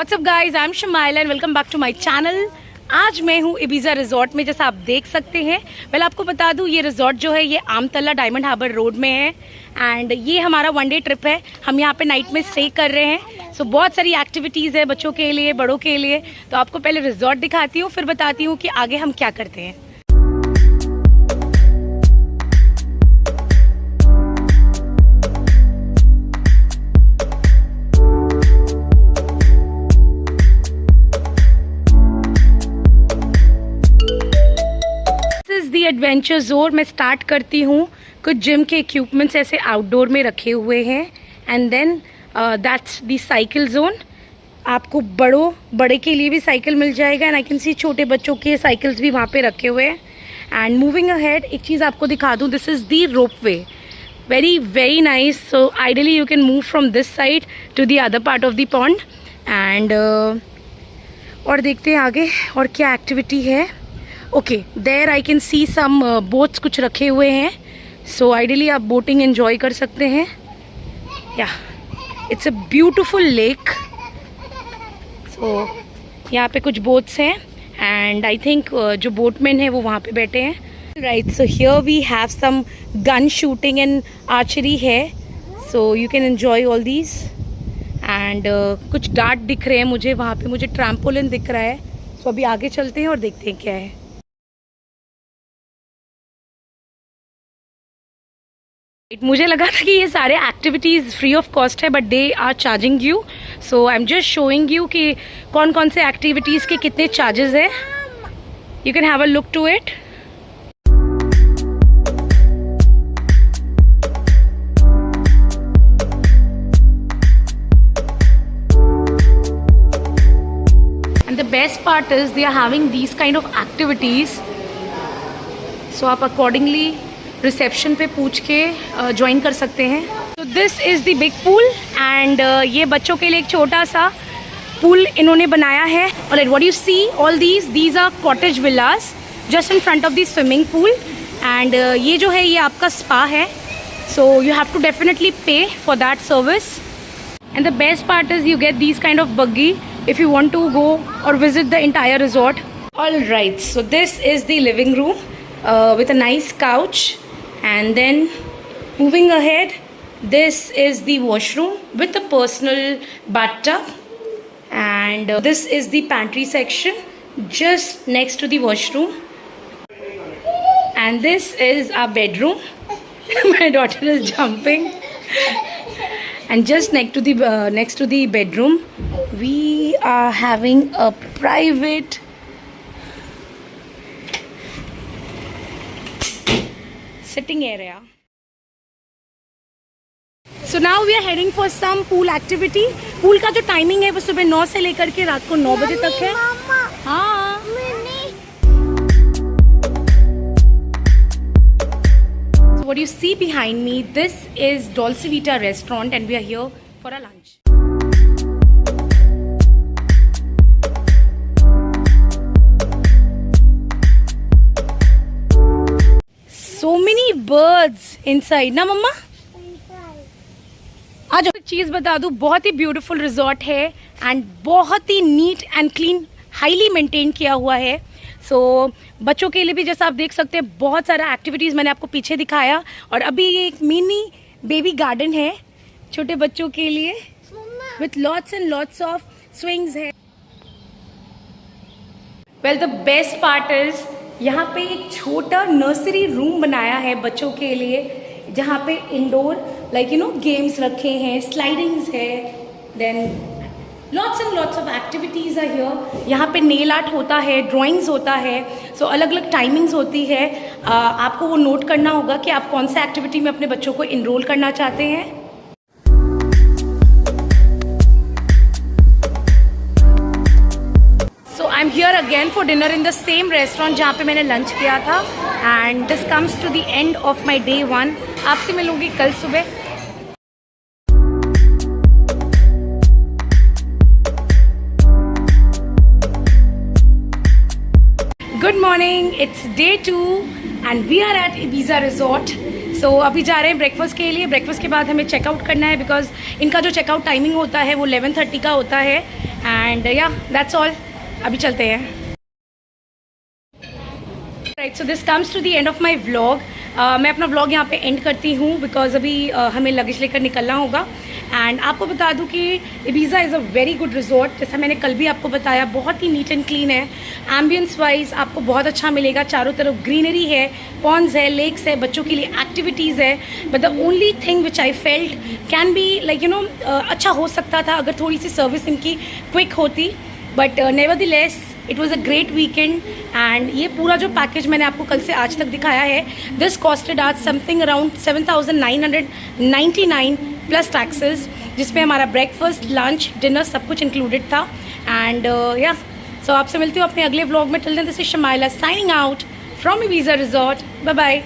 WhatsApp guys, I am Shamaila and welcome back to my channel. आज मैं हूँ Ibiza resort में, जैसा आप देख सकते हैं। पहले आपको बता दूँ, ये रिजॉर्ट जो है ये आमतला डायमंड हार्बर रोड में है एंड ये हमारा वन डे ट्रिप है। हम यहाँ पे नाइट में स्टे कर रहे हैं। सो बहुत सारी एक्टिविटीज़ है बच्चों के लिए, बड़ों के लिए। तो आपको पहले रिजॉर्ट दिखाती हूँ, फिर बताती हूँ कि आगे हम क्या करते हैं। एडवेंचर जोन मैं स्टार्ट करती हूँ। कुछ जिम के इक्विपमेंट्स ऐसे आउटडोर में रखे हुए हैं and then that's the cycle zone. आपको बड़े के लिए भी साइकिल मिल जाएगा एंड आई कैन सी छोटे बच्चों के साइकिल्स भी वहाँ पे रखे हुए हैं। एंड मूविंग अहेड, एक चीज़ आपको दिखा दूँ, this is the rope way, very very nice. So ideally you can move from this side to the other part of the pond and और देखते हैं आगे और क्या एक्टिविटी है। Okay, there I can see some boats कुछ रखे हुए हैं। सो आइडली आप बोटिंग एंजॉय कर सकते हैं। या it's a beautiful lake. So यहाँ पे कुछ बोट्स हैं एंड आई थिंक जो बोटमैन है वो वहाँ पे बैठे हैं। Right, so here we have some gun shooting and archery है। So you can enjoy all these and कुछ डार्ट दिख रहे हैं मुझे वहाँ पे, मुझे ट्रैम्पोलिन दिख रहा है। सो अभी आगे चलते हैं और देखते हैं क्या है। मुझे लगा था कि ये सारे एक्टिविटीज़ फ्री ऑफ कॉस्ट है, but they are charging you. So I am just showing you कि कौन कौन से एक्टिविटीज़ के कितने चार्जेस हैं। You can have a look to it. And the best part is they are having these kind of activities. So आप accordingly reception पे पूछ के ज्वाइन कर सकते हैं। तो this is the big pool and ये बच्चों के लिए एक छोटा सा पूल इन्होंने बनाया है। और what you see all these are cottage villas just in front of the swimming pool and ये जो है ये आपका स्पा है। So you have to definitely pay for that service and the best part is you get these kind of buggy if you want to go और visit the entire resort. All right, so this is the living room with a nice couch. And then moving ahead, this is the washroom with a personal bathtub and this is the pantry section just next to the washroom and this is our bedroom. My daughter is jumping and just next to the bedroom we are having a private sitting area. So now we are heading for some pool activity. Pool का जो timing है वो सुबह 9 से लेकर के रात को 9 बजे तक है। हाँ, so what you see behind me, this is Dolce Vita restaurant and we are here for a lunch. So many birds inside, ना मम्मा? आज एक चीज़ बता दूँ, बहुत ही ब्यूटीफुल रिजॉर्ट है एंड बहुत ही neat and clean, highly maintain किया हुआ है। सो बच्चों के लिए भी जैसा आप देख सकते हैं बहुत सारा एक्टिविटीज़ मैंने आपको पीछे दिखाया। और अभी ये एक मिनी बेबी गार्डन है छोटे बच्चों के लिए with lots and lots of swings है। Well, the best part is यहाँ पे एक छोटा नर्सरी रूम बनाया है बच्चों के लिए, जहाँ पे इंडोर गेम्स रखे हैं, स्लाइडिंग्स है, then lots and lots of activities are here. यहाँ पे नेल आर्ट होता है, ड्राइंग्स होता है। सो अलग अलग टाइमिंग्स होती है। आपको वो नोट करना होगा कि आप कौन सा एक्टिविटी में अपने बच्चों को इनरोल करना चाहते हैं। I'm here again for dinner in the same restaurant जहाँ पे मैंने लंच किया था and this comes to the end of my day 1. आपसे मिलूंगी कल सुबह। Good morning, it's day 2 and we are at Ibiza Resort. So अभी जा रहे हैं ब्रेकफास्ट के लिए। ब्रेकफास्ट के बाद हमें चेकआउट करना है बिकॉज इनका जो चेकआउट टाइमिंग होता है वो 11:30 का होता है एंड या दैट्स ऑल, अभी चलते हैं। Right, so this comes to the end of my vlog. मैं अपना व्लॉग यहाँ पे एंड करती हूँ बिकॉज अभी हमें लगेज लेकर निकलना होगा। एंड आपको बता दूँ कि Ibiza is a very good resort, जैसा मैंने कल भी आपको बताया, बहुत ही नीट एंड क्लीन है। एम्बियंस वाइज आपको बहुत अच्छा मिलेगा, चारों तरफ ग्रीनरी है, पॉन्ड्स है, लेक्स है, बच्चों के लिए एक्टिविटीज़ है। But the only thing which I felt can be like अच्छा हो सकता था अगर थोड़ी सी सर्विस इनकी क्विक होती, but nevertheless it was a great weekend. And ये पूरा जो पैकेज मैंने आपको कल से आज तक दिखाया है, दिस कॉस्टेड आज समथिंग अराउंड 7,999 प्लस टैक्सेस, जिसमें हमारा ब्रेकफास्ट, लंच, डिनर सब कुछ इंक्लूडेड था। एंड या सो आपसे मिलती हूँ अपने अगले व्लॉग में। Till then this is Shamaila signing out from Ibiza resort. Bye bye.